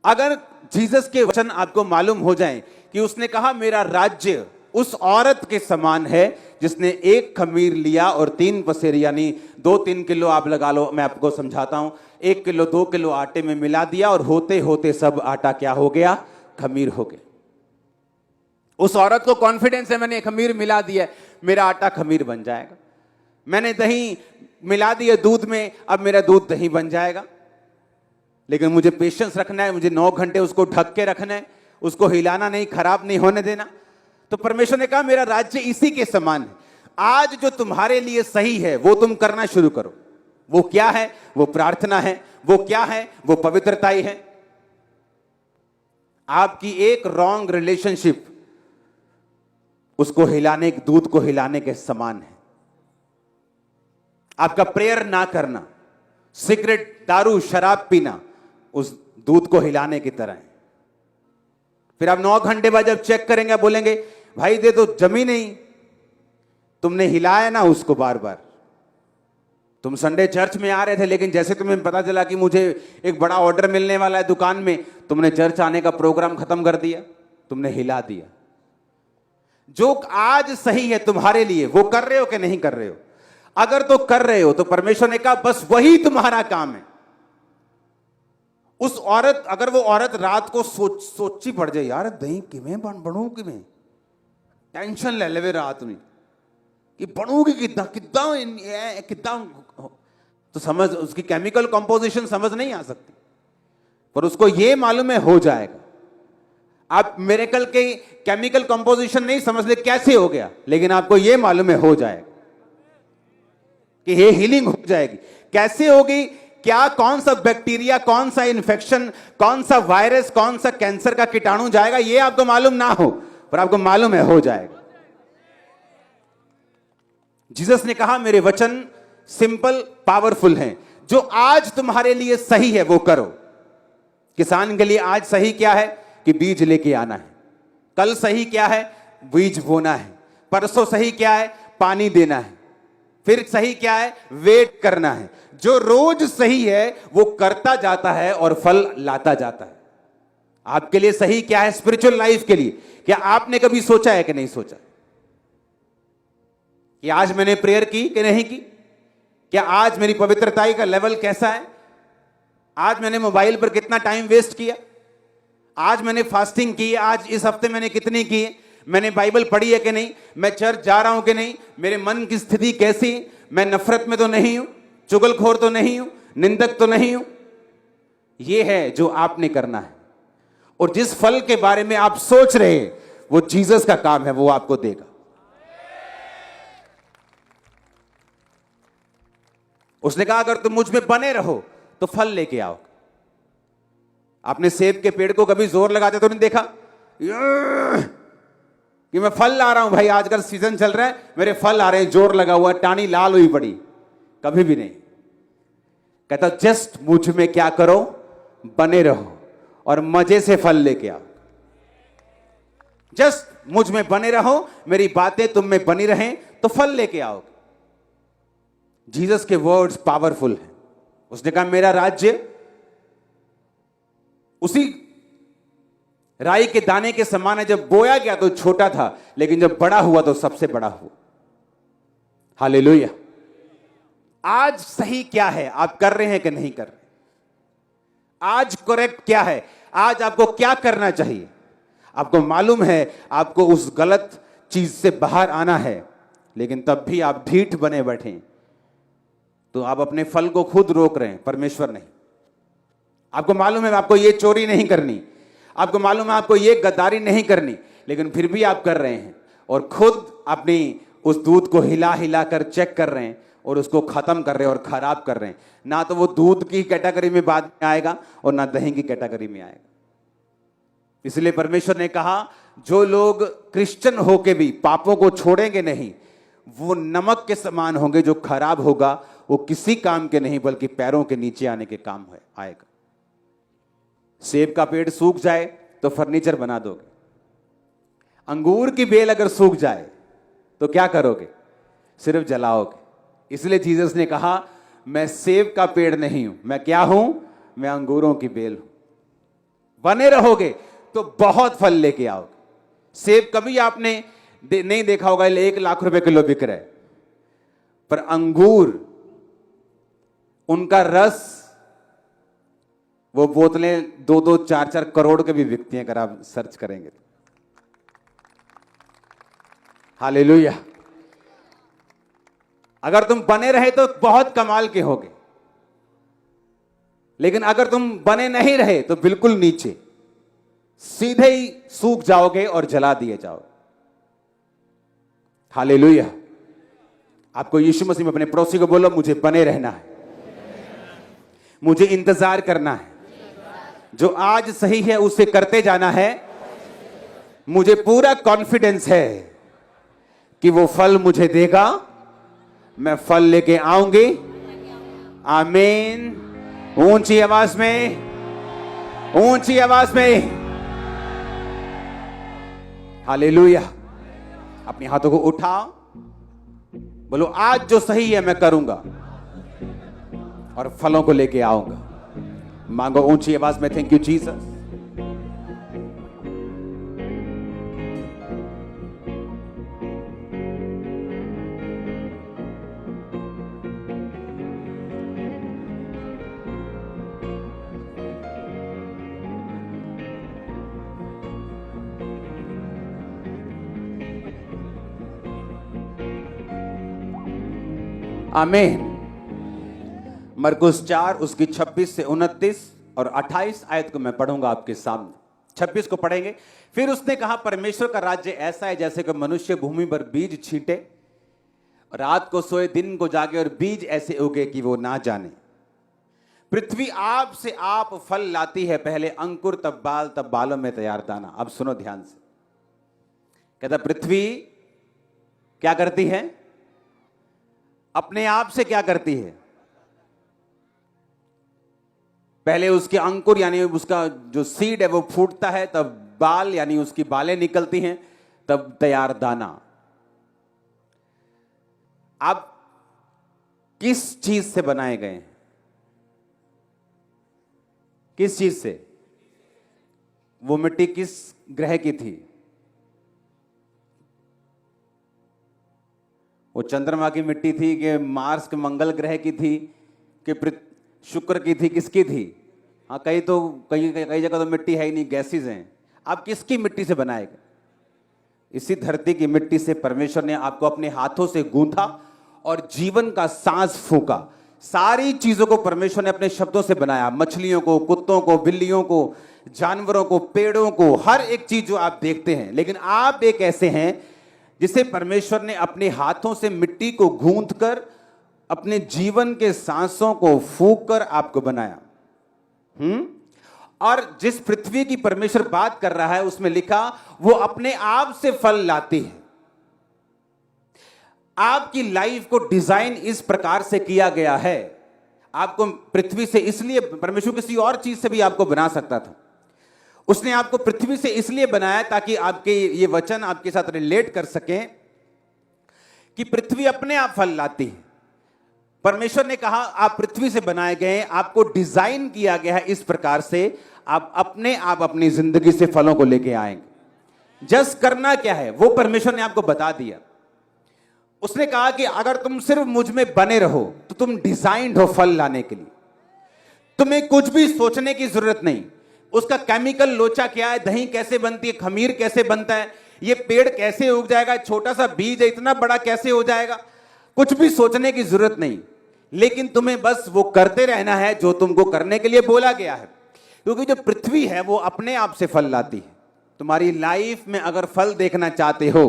अगर जीसस के वचन आपको मालूम हो जाएं कि उसने कहा मेरा राज्य उस औरत के समान है जिसने एक खमीर लिया और 3 पसेर यानी 2-3 किलो आप लगा लो, मैं आपको समझाता हूं, 1 किलो 2 किलो आटे में मिला दिया और होते होते सब आटा क्या हो गया? खमीर हो गया। उस औरत को कॉन्फिडेंस है मैंने खमीर मिला दिया, मेरा आटा खमीर बन जाएगा। मैंने दही मिला दिया दूध में, अब मेरा दूध दही बन जाएगा। लेकिन मुझे पेशेंस रखना है, मुझे 9 घंटे उसको ढक के रखना है, उसको हिलाना नहीं, खराब नहीं होने देना। तो परमेश्वर ने कहा मेरा राज्य इसी के समान है। आज जो तुम्हारे लिए सही है वो तुम करना शुरू करो। वो क्या है? वो प्रार्थना है। वो क्या है? वो पवित्रताई है। आपकी एक रॉन्ग रिलेशनशिप उसको हिलाने, दूध को हिलाने के समान है। आपका प्रेयर ना करना, सिगरेट, दारू, शराब पीना उस दूध को हिलाने की तरह है। फिर आप 9 घंटे बाद जब चेक करेंगे बोलेंगे भाई दे तो जमी नहीं, तुमने हिलाया ना उसको बार बार। तुम संडे चर्च में आ रहे थे, लेकिन जैसे तुम्हें पता चला कि मुझे एक बड़ा ऑर्डर मिलने वाला है दुकान में, तुमने चर्च आने का प्रोग्राम खत्म कर दिया, तुमने हिला दिया। जो आज सही है तुम्हारे लिए वो कर रहे हो कि नहीं कर रहे हो? अगर तो कर रहे हो तो परमेश्वर ने कहा बस वही तुम्हारा काम है। उस औरत, अगर वो औरत रात को सोची पड़ जाए यार दही किवें बनू किवें, टेंशन ले लेवे रात में कि बनूगी कितना कितना कितना, तो समझ उसकी केमिकल कंपोजिशन समझ नहीं आ सकती, पर उसको ये मालूम है हो जाएगा। आप मिरेकल के केमिकल कंपोजिशन नहीं समझ ले कैसे हो गया, लेकिन आपको ये मालूम है हो जाएगा कि ये हीलिंग हो जाएगी। कैसे होगी? क्या, कौन सा बैक्टीरिया, कौन सा इंफेक्शन, कौन सा वायरस, कौन सा कैंसर का कीटाणु जाएगा ये आपको मालूम ना हो, पर आपको मालूम है हो जाएगा। जीसस ने कहा मेरे वचन सिंपल पावरफुल हैं। जो आज तुम्हारे लिए सही है वो करो। किसान के लिए आज सही क्या है कि बीज लेके आना है। कल सही क्या है? बीज बोना है। परसों सही क्या है? पानी देना है। फिर सही क्या है? वेट करना है। जो रोज सही है वो करता जाता है और फल लाता जाता है। आपके लिए सही क्या है स्पिरिचुअल लाइफ के लिए? क्या आपने कभी सोचा है कि नहीं सोचा कि आज मैंने प्रेयर की कि नहीं की? क्या आज मेरी पवित्रताई का लेवल कैसा है? आज मैंने मोबाइल पर कितना टाइम वेस्ट किया? आज मैंने फास्टिंग की? आज इस हफ्ते मैंने कितनी की? मैंने बाइबल पढ़ी है कि नहीं? मैं चर्च जा रहा हूं कि नहीं? मेरे मन की स्थिति कैसी? मैं नफरत में तो नहीं हूं, चुगलखोर तो नहीं हूं, निंदक तो नहीं हूं। यह है जो आपने करना है। और जिस फल के बारे में आप सोच रहे हैं वो जीसस का काम है, वो आपको देगा। उसने कहा अगर तुम मुझ में बने रहो तो फल लेके आओ। आपने सेब के पेड़ को कभी जोर लगाते तो नहीं देखा कि मैं फल ला रहा हूं भाई, आजकल सीजन चल रहा है, मेरे फल आ रहे हैं, जोर लगा हुआ, टानी लाल हुई पड़ी? कभी भी नहीं। कहता जस्ट मुझ में क्या करो? बने रहो और मजे से फल लेके आओ। जस्ट मुझ में बने रहो, मेरी बातें तुम में बनी रहें तो फल लेके आओगे। जीसस के वर्ड्स पावरफुल हैं। उसने कहा मेरा राज्य उसी राई के दाने के समान है। जब बोया गया तो छोटा था, लेकिन जब बड़ा हुआ तो सबसे बड़ा हुआ। हालेलुया। आज सही क्या है? आप कर रहे हैं कि नहीं कर रहे? आज करेक्ट क्या है? आज आपको क्या करना चाहिए? आपको मालूम है आपको उस गलत चीज से बाहर आना है, लेकिन तब भी आप ढीठ बने बैठे, तो आप अपने फल को खुद रोक रहे हैं, परमेश्वर नहीं। आपको मालूम है आपको ये चोरी नहीं करनी, आपको मालूम है आपको ये गद्दारी नहीं करनी, लेकिन फिर भी आप कर रहे हैं और खुद अपनी उस दूध को हिला हिला कर चेक कर रहे हैं और उसको खत्म कर रहे हैं और खराब कर रहे हैं। ना तो वो दूध की कैटेगरी में बाद में आएगा और ना दही की कैटेगरी में आएगा। इसलिए परमेश्वर ने कहा जो लोग क्रिश्चियन होके भी पापों को छोड़ेंगे नहीं, वो नमक के समान होंगे, जो खराब होगा वो किसी काम के नहीं बल्कि पैरों के नीचे आने के काम आएगा। सेब का पेड़ सूख जाए तो फर्नीचर बना दोगे, अंगूर की बेल अगर सूख जाए तो क्या करोगे? सिर्फ जलाओगे। इसलिए जीसस ने कहा मैं सेब का पेड़ नहीं हूं, मैं क्या हूं? मैं अंगूरों की बेल हूं। बने रहोगे तो बहुत फल लेके आओगे। सेब कभी आपने नहीं देखा होगा 1 लाख रुपए किलो बिक रहा है, पर अंगूर, उनका रस, वो बोतलें 2-2, 4-4 करोड़ के भी बिकती हैं अगर आप सर्च करेंगे तो। हालेलुया। अगर तुम बने रहे तो बहुत कमाल के होगे, लेकिन अगर तुम बने नहीं रहे तो बिल्कुल नीचे, सीधे ही सूख जाओगे और जला दिए जाओगे। हालेलुया। आपको यीशु मसीह में अपने पड़ोसी को बोलो, मुझे बने रहना है, मुझे इंतजार करना है, जो आज सही है उसे करते जाना है। मुझे पूरा कॉन्फिडेंस है कि वो फल मुझे देगा, मैं फल लेके आऊंगी। आमीन। ऊंची आवाज में, ऊंची आवाज में हालेलुया। अपने हाथों को उठाओ, बोलो आज जो सही है मैं करूंगा और फलों को लेके आऊंगा। मांगो ऊंची आवाज में, थैंक यू जीसस। आमीन। मरकुस 4 उसकी 26 से 29 और 28 आयत को मैं पढ़ूंगा आपके सामने। 26 को पढ़ेंगे। फिर उसने कहा, परमेश्वर का राज्य ऐसा है जैसे कि मनुष्य भूमि पर बीज छींटे, रात को सोए दिन को जागे, और बीज ऐसे उगे कि वो ना जाने। पृथ्वी आप से आप फल लाती है, पहले अंकुर तब बाल तब बालों में तैयार दाना। अब सुनो ध्यान से, कहता पृथ्वी क्या करती है? अपने आप से क्या करती है? पहले उसके अंकुर यानी उसका जो सीड है वो फूटता है, तब बाल यानी उसकी बालें निकलती हैं, तब तैयार दाना। आप किस चीज से बनाए गए हैं? किस चीज से? वो मिट्टी किस ग्रह की थी? वो चंद्रमा की मिट्टी थी कि मार्स के मंगल ग्रह की थी कि शुक्र की थी? किसकी थी? हाँ, कई जगह तो मिट्टी है ही नहीं, गैसेस हैं। आप किसकी मिट्टी से बनाए गए? इसी धरती की मिट्टी से परमेश्वर ने आपको अपने हाथों से गूंथा और जीवन का सांस फूंका। सारी चीजों को परमेश्वर ने अपने शब्दों से बनाया। मछलियों को, कुत्तों को, बिल्लियों को, जानवरों को, पेड़ों को, हर एक चीज जो आप देखते हैं। लेकिन आप एक ऐसे हैं जिसे परमेश्वर ने अपने हाथों से मिट्टी को गूंथ कर अपने जीवन के सांसों को फूंक कर आपको बनाया। और जिस पृथ्वी की परमेश्वर बात कर रहा है उसमें लिखा वो अपने आप से फल लाती है। आपकी लाइफ को डिजाइन इस प्रकार से किया गया है। आपको पृथ्वी से इसलिए, परमेश्वर किसी और चीज से भी आपको बना सकता था। उसने आपको पृथ्वी से इसलिए बनाया ताकि आपके ये वचन आपके साथ रिलेट कर सकें कि पृथ्वी अपने आप फल लाती है। परमेश्वर ने कहा आप पृथ्वी से बनाए गए हैं, आपको डिजाइन किया गया है इस प्रकार से आप अपने आप अपनी जिंदगी से फलों को लेके आएंगे। जस्ट करना क्या है वो परमेश्वर ने आपको बता दिया। उसने कहा कि अगर तुम सिर्फ मुझ में बने रहो तो तुम डिजाइन्ड हो फल लाने के लिए। तुम्हें कुछ भी सोचने की जरूरत नहीं। उसका केमिकल लोचा क्या है, दही कैसे बनती है, खमीर कैसे बनता है, ये पेड़ कैसे उग जाएगा, छोटा सा बीज है इतना बड़ा कैसे हो जाएगा, कुछ भी सोचने की जरूरत नहीं। लेकिन तुम्हें बस वो करते रहना है जो तुमको करने के लिए बोला गया है। क्योंकि जो पृथ्वी है वो अपने आप से फल लाती है। तुम्हारी लाइफ में अगर फल देखना चाहते हो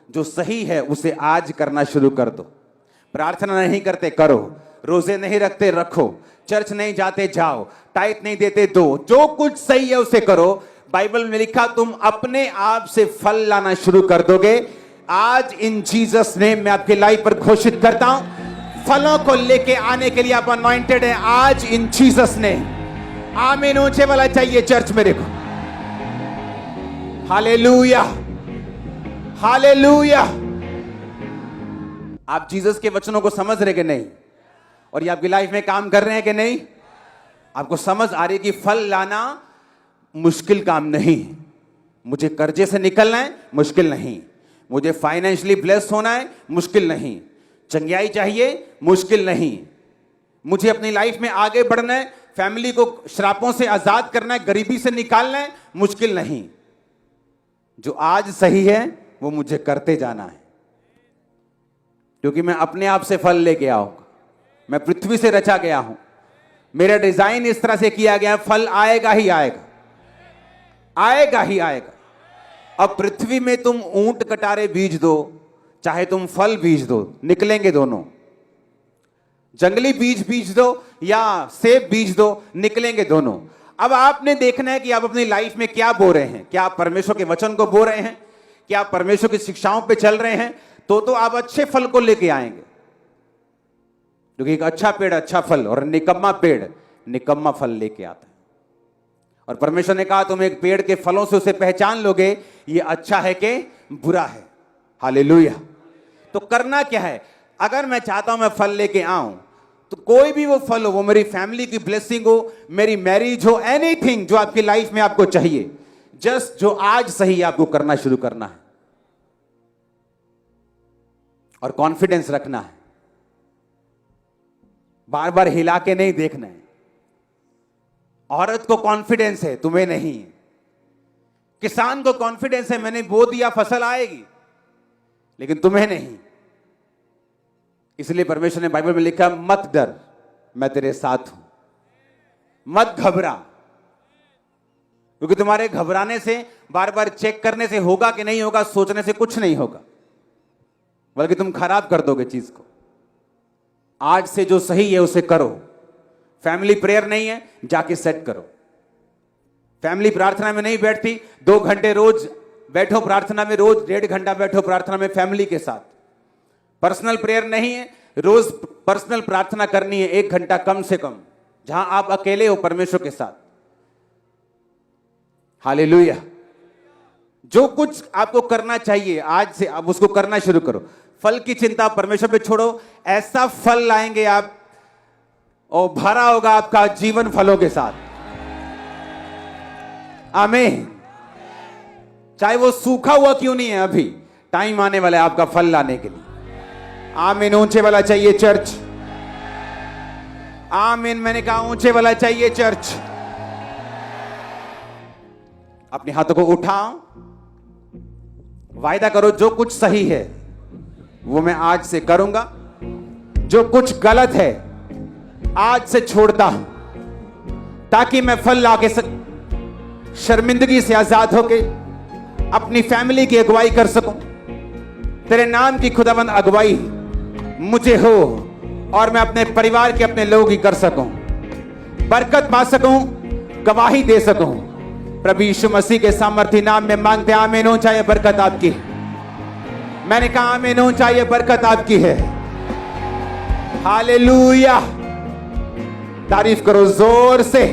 जो सही है उसे आज करना शुरू कर दो। प्रार्थना नहीं करते करो, रोजे नहीं रखते रखो, चर्च नहीं जाते जाओ, टाइट नहीं देते दो, जो कुछ सही है उसे करो। बाइबल में लिखा तुम अपने आप से फल लाना शुरू कर दोगे। आज इन जीसस नेम मैं आपकी लाइफ पर घोषित करता हूं फलों को लेके आने के लिए आप अनॉइंटेड है। आज इन जीसस नेम। आमीन। ऊंचे वाला चाहिए चर्च मेरे को। Hallelujah, hallelujah. आप जीसस के वचनों को समझ रहे कि नहीं? और ये आपकी लाइफ में काम कर रहे हैं कि नहीं? आपको समझ आ रही है कि फल लाना मुश्किल काम नहीं है। मुझे कर्जे से निकलना है, मुश्किल नहीं। मुझे फाइनेंशियली ब्लेस्ड होना है, मुश्किल नहीं। चंगियाई चाहिए, मुश्किल नहीं। मुझे अपनी लाइफ में आगे बढ़ना है, फैमिली को श्रापों से आजाद करना है, गरीबी से निकालना है, मुश्किल नहीं। जो आज सही है वो मुझे करते जाना है, क्योंकि मैं अपने आप से फल लेके आऊंगा। मैं पृथ्वी से रचा गया हूं, मेरा डिजाइन इस तरह से किया गया है, फल आएगा ही आएगा, आएगा ही आएगा। अब पृथ्वी में तुम ऊंट कटारे बीज दो, चाहे तुम फल बीज दो, निकलेंगे दोनों। जंगली बीज बीज दो या सेब बीज दो, निकलेंगे दोनों। अब आपने देखना है कि आप अपनी लाइफ में क्या बो रहे हैं। क्या आप परमेश्वर के वचन को बो रहे हैं? क्या आप परमेश्वर की शिक्षाओं पे चल रहे हैं? तो आप अच्छे फल को लेके आएंगे, क्योंकि एक अच्छा पेड़ अच्छा फल और निकम्मा पेड़ निकम्मा फल लेके आता है। और परमेश्वर ने कहा तुम एक पेड़ के फलों से उसे पहचान लोगे, ये अच्छा है कि बुरा है। हालेलुया। तो करना क्या है? अगर मैं चाहता हूं मैं फल लेके आऊं, तो कोई भी वो फल हो, वो मेरी फैमिली की ब्लेसिंग हो, मेरी मैरिज हो, एनीथिंग जो आपकी लाइफ में आपको चाहिए, जस्ट जो आज सही आपको करना शुरू करना है और कॉन्फिडेंस रखना है। बार बार हिला के नहीं देखना है। औरत को कॉन्फिडेंस है, तुम्हें नहीं। किसान को कॉन्फिडेंस है, मैंने बो दिया फसल आएगी, लेकिन तुम्हें नहीं। इसलिए परमेश्वर ने बाइबल में लिखा मत डर, मैं तेरे साथ हूं, मत घबरा। क्योंकि तुम्हारे घबराने से, बार बार चेक करने से होगा कि नहीं होगा, सोचने से कुछ नहीं होगा, बल्कि तुम खराब कर दोगे चीज को। आज से जो सही है उसे करो। फैमिली प्रेयर नहीं है, जाके सेट करो। फैमिली प्रार्थना में नहीं बैठती, 2 घंटे रोज बैठो प्रार्थना में, रोज 1.5 घंटा बैठो प्रार्थना में फैमिली के साथ। पर्सनल प्रेयर नहीं है, रोज पर्सनल प्रार्थना करनी है 1 घंटा कम से कम, जहां आप अकेले हो परमेश्वर के साथ। हालेलुया। जो कुछ आपको करना चाहिए आज से, आप उसको करना शुरू करो। फल की चिंता परमेश्वर पे छोड़ो, ऐसा फल लाएंगे आप और भरा होगा आपका जीवन फलों के साथ। आमीन। चाहे वो सूखा हुआ क्यों नहीं है, अभी टाइम आने वाला है आपका फल लाने के लिए। आमीन। ऊंचे वाला चाहिए चर्च। आमीन। मैंने कहा ऊंचे वाला चाहिए चर्च। अपने हाथों को उठाओ, वायदा करो जो कुछ सही है वो मैं आज से करूंगा, जो कुछ गलत है आज से छोड़ता हूं, ताकि मैं फल लाके शर्मिंदगी से आजाद होके अपनी फैमिली की अगुवाई कर सकूं। तेरे नाम की खुदाबंद अगुवाई मुझे हो और मैं अपने परिवार के, अपने लोगों की कर सकूं, बरकत पा सकूं, गवाही दे सकूं। प्रभु यीशु मसीह के सामर्थी नाम में मांगते हैं। आमीन। हो चाहिए बरकत आपकी। मैंने कहा आमीन। हो चाहिए बरकत आपकी है। हालेलुया। तारीफ करो जोर से।